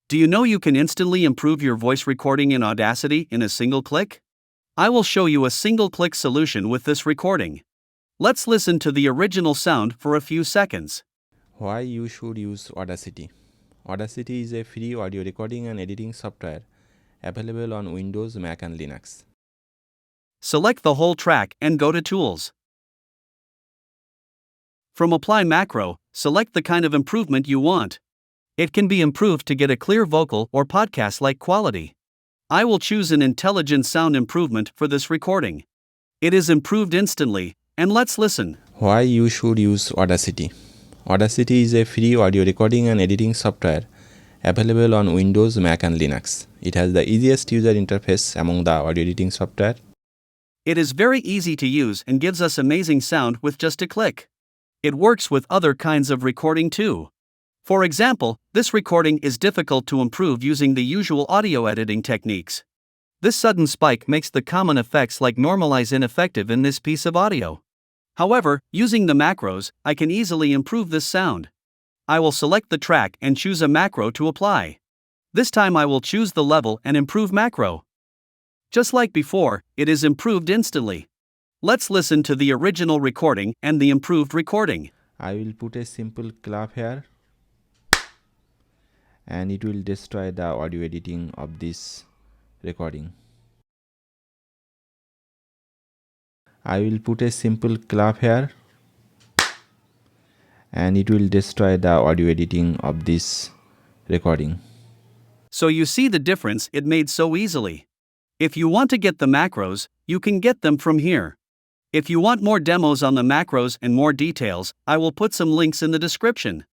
Do you know you can instantly improve your voice recording in Audacity in a single click? I will show you a single-click solution with this recording. Let's listen to the original sound for a few seconds. Why you should use Audacity? Audacity is a free audio recording and editing software available on Windows, Mac and Linux. Select the whole track and go to Tools. From Apply Macro, select the kind of improvement you want. It can be improved to get a clear vocal or podcast-like quality. I will choose an intelligent sound improvement for this recording. It is improved instantly, and let's listen. Why you should use Audacity? Audacity is a free audio recording and editing software available on Windows, Mac and Linux. It has the easiest user interface among the audio editing software. It is very easy to use and gives us amazing sound with just a click. It works with other kinds of recording too. For example, this recording is difficult to improve using the usual audio editing techniques. This sudden spike makes the common effects like normalize ineffective in this piece of audio. However, using the macros, I can easily improve this sound. I will select the track and choose a macro to apply. This time I will choose the level and improve macro. Just like before, it is improved instantly. Let's listen to the original recording and the improved recording. I will put a simple clap here and it will destroy the audio editing of this recording. I will put a simple clap here and it will destroy the audio editing of this recording. So you see the difference it made so easily. If you want to get the macros, you can get them from here. If you want more demos on the macros and more details, I will put some links in the description.